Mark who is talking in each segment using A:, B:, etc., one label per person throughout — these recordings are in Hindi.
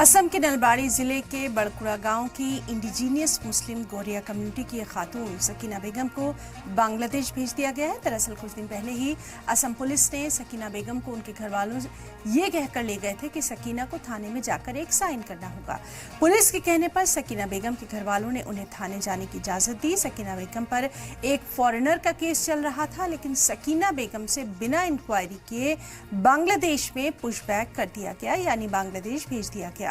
A: असम के नलबाड़ी जिले के बड़कुड़ा गांव की इंडिजीनियस मुस्लिम गोरिया कम्युनिटी की एक खातून सकीना बेगम को बांग्लादेश भेज दिया गया है। दरअसल कुछ दिन पहले ही असम पुलिस ने सकीना बेगम को उनके घर वालों ये कहकर ले गए थे कि सकीना को थाने में जाकर एक साइन करना होगा। पुलिस के कहने पर सकीना बेगम के घर वालों ने उन्हें थाने जाने की इजाजत दी। सकीना बेगम पर एक फॉरेनर का केस चल रहा था, लेकिन सकीना बेगम से बिना इंक्वायरी किए बांग्लादेश में पुशबैक कर दिया गया, यानी बांग्लादेश भेज दिया गया।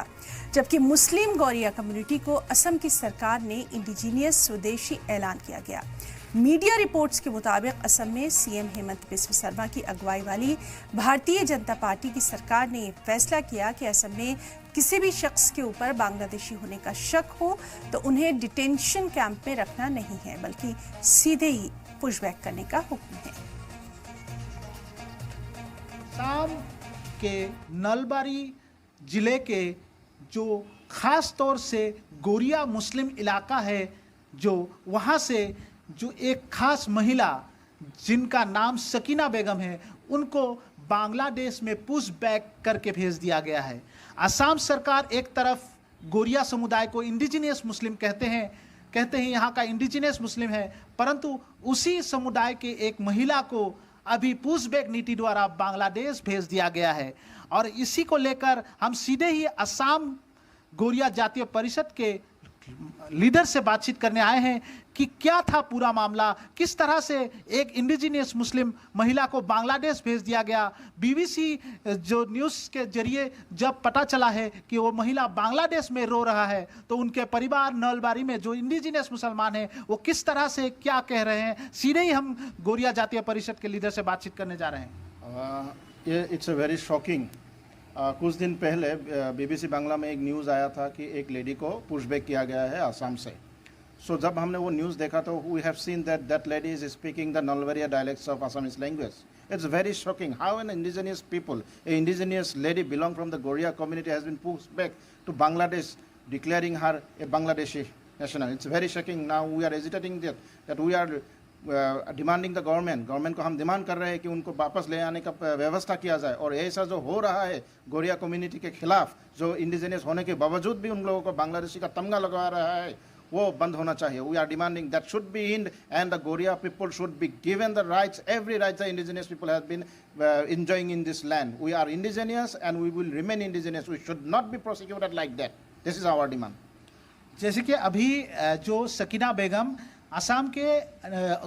A: जबकि मुस्लिम गौरिया कम्युनिटी को असम की सरकार ने इंडिजीनियस स्वदेशी ऐलान किया गया। मीडिया रिपोर्ट्स के मुताबिक असम में सीएम हेमंत बिस्व शर्मा की अगुवाई वाली भारतीय जनता पार्टी की सरकार ने यह फैसला किया कि असम में किसी भी शख्स के ऊपर बांग्लादेशी होने का शक हो तो उन्हें डिटेंशन कैंप में रखना नहीं है, बल्कि सीधे ही पुशबैक करने का हुक्म है।
B: असम के नलबाड़ी जिले के जो खास तौर से गोरिया मुस्लिम इलाका है, जो वहाँ से जो एक खास महिला जिनका नाम सकीना बेगम है, उनको बांग्लादेश में पुश बैक करके भेज दिया गया है। असम सरकार एक तरफ गोरिया समुदाय को इंडिजिनियस मुस्लिम कहते हैं यहाँ का इंडिजिनियस मुस्लिम है, परंतु उसी समुदाय के एक महिला को अभी पुश बैक नीति द्वारा बांग्लादेश भेज दिया गया है। और इसी को लेकर हम सीधे ही असम गोरिया जातीय परिषद के लीडर से बातचीत करने आए हैं कि क्या था पूरा मामला, किस तरह से एक इंडिजिनियस मुस्लिम महिला को बांग्लादेश भेज दिया गया। बीबीसी जो न्यूज़ के जरिए जब पता चला है कि वो महिला बांग्लादेश में रो रहा है, तो उनके परिवार नलबाड़ी में जो इंडिजिनियस मुसलमान हैं वो किस तरह से क्या कह रहे हैं, सीधे ही हम गोरिया जातीय परिषद के लीडर से बातचीत करने जा रहे हैं।
C: It's a very shocking. कुछ दिन पहले बीबीसी बांग्ला में एक न्यूज़ आया था कि एक लेडी को पुशबैक किया गया है असम से। सो जब हमने वो न्यूज़ देखा तो we have seen that lady is speaking the Nalbaria dialects of Assamese language. It's very shocking how an indigenous people, a indigenous lady belong from the Goria community has been pushed back to Bangladesh, declaring her a Bangladeshi national. It's very shocking. Now we are hesitating that we are demanding the government को हम डिमांड कर रहे हैं कि उनको वापस ले आने का व्यवस्था किया जाए। और ऐसा जो हो रहा है गोरिया कम्युनिटी के खिलाफ, जो इंडिजिनियस होने के बावजूद भी उन लोगों को बांग्लादेशी का तमगा लगा रहा है, वो बंद होना चाहिए। We are demanding that should be end and the Goriya people should be given the rights, every rights the indigenous people have been enjoying in this land. We are indigenous and we will remain indigenous. We should not be prosecuted like that. This is our demand.
B: जैसे कि अभी जो सकीना बेगम असम के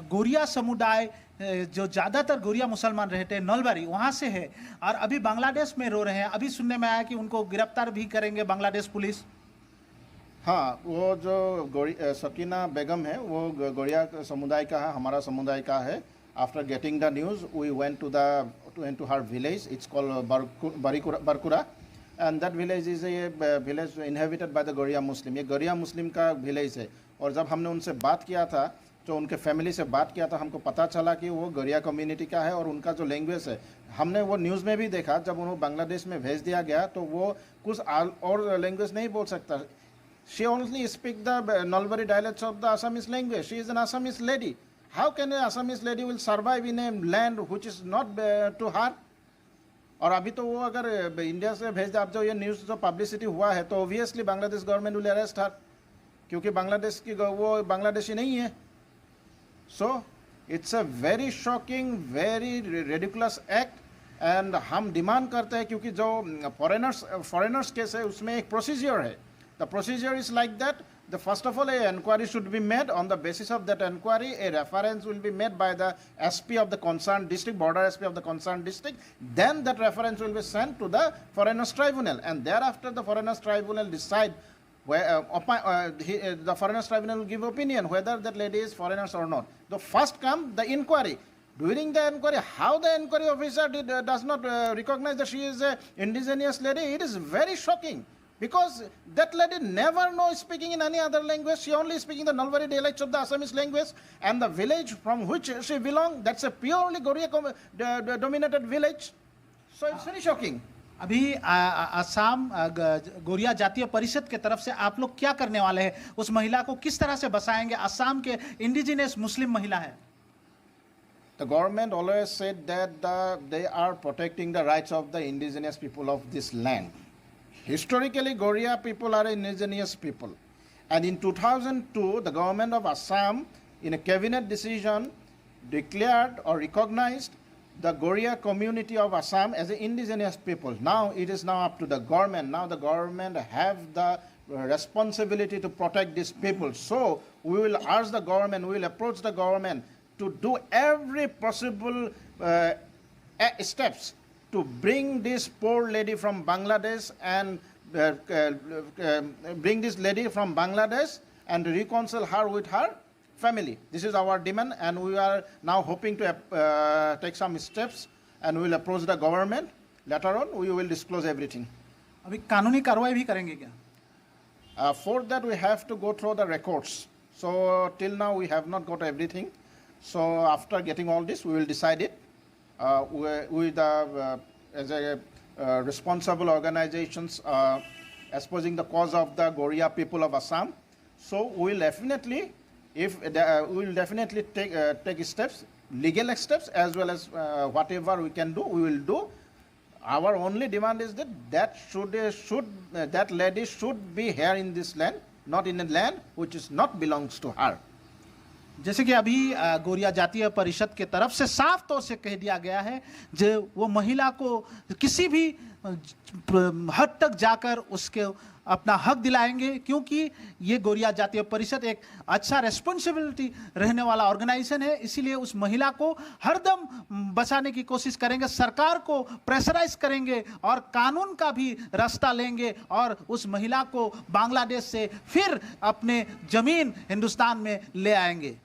B: गोरिया समुदाय जो ज़्यादातर गोरिया मुसलमान रहते हैं नलबाड़ी, वहाँ से है और अभी बांग्लादेश में रो रहे हैं। अभी सुनने में आया कि उनको गिरफ्तार भी करेंगे बांग्लादेश पुलिस।
C: हाँ, वो जो सकीना बेगम है वो गोरिया समुदाय का है, हमारा समुदाय का है। After getting the news we went to her village. It's called Barkura and that village is a village inhabited by the Goria Muslim. ये गोरिया मुस्लिम का विलेज है। और जब हमने उनसे बात किया था, जो उनके फैमिली से बात किया था, हमको पता चला कि वो गोरिया कम्युनिटी का है और उनका जो लैंग्वेज है, हमने वो न्यूज़ में भी देखा। जब उन्हें बांग्लादेश में भेज दिया गया तो वो कुछ और लैंग्वेज नहीं बोल सकता। She only speak the Nalbari dialects of the Assamese language. She is an Assamese lady. How can a Assamese lady will survive in a land which is not to her. और अभी तो वो अगर इंडिया से भेज दे, अब जो ये न्यूज़ जो पब्लिसिटी हुआ है, तो obviously Bangladesh government will arrest her, क्योंकि बांग्लादेश की वो बांग्लादेशी नहीं है। So it's a very shocking, very ridiculous act and हम डिमांड करते हैं, क्योंकि जो फॉरेनर्स केस है उसमें एक प्रोसीजर है। The procedure is like that the first of all a enquiry should be made. On the basis of that enquiry a reference will be made by the SP of the concerned district, border SP of the concerned district. Then that reference will be sent to the foreigners tribunal, and thereafter the foreigners tribunal decide where the foreigners tribunal will give opinion whether that lady is foreigners or not. The first come the inquiry. During the inquiry, how the inquiry officer does not recognize that she is a indigenous lady, it is very shocking. Because that lady never knows speaking in any other language. She only speaking the Nalbari dialects of the Assamese language, and the village from which she belongs, that's a purely Goria dominated village. So it's very shocking.
B: अभी असम गोरिया जातीय परिषद के तरफ से आप लोग क्या करने वाले हैं? उस महिला को किस तरह से बसाएंगे? असम के इंडिजिनियस मुस्लिम महिला है।
C: The government always said that they are protecting the rights of the indigenous people of this land. Historically, Goria people are indigenous people. And in 2002, the government of Assam, in a cabinet decision, declared or recognized the Goria community of Assam as an indigenous people. Now it is now up to the government. Now the government have the responsibility to protect these people. So we will ask the government, we will approach the government to do every possible steps to bring this poor lady from Bangladesh and bring this lady from Bangladesh and reconcile her with her family. This is our demand, and we are now hoping to take some steps, and we will approach the government. Later on, we will disclose everything.
B: अभी कानूनी कार्रवाई भी करेंगे क्या?
C: For that, we have to go through the records. So till now, we have not got everything. So after getting all this, we will decide it with as a responsible organizations espousing the cause of the Goria people of Assam. So we will definitely, we will definitely take steps, legal steps, as well as whatever we can do, we will do. Our only demand is that that lady should be here in this land, not in a land which is not belongs to her.
B: जैसे कि अभी गोरिया जातीय परिषद के तरफ से साफ तौर से कह दिया गया है जो वो महिला को किसी भी हद तक जाकर उसके अपना हक दिलाएंगे, क्योंकि ये गोरिया जातीय परिषद एक अच्छा रेस्पॉन्सिबिलिटी रहने वाला ऑर्गेनाइजेशन है। इसीलिए उस महिला को हरदम बचाने की कोशिश करेंगे, सरकार को प्रेशराइज करेंगे और कानून का भी रास्ता लेंगे और उस महिला को बांग्लादेश से फिर अपने जमीन हिंदुस्तान में ले आएंगे।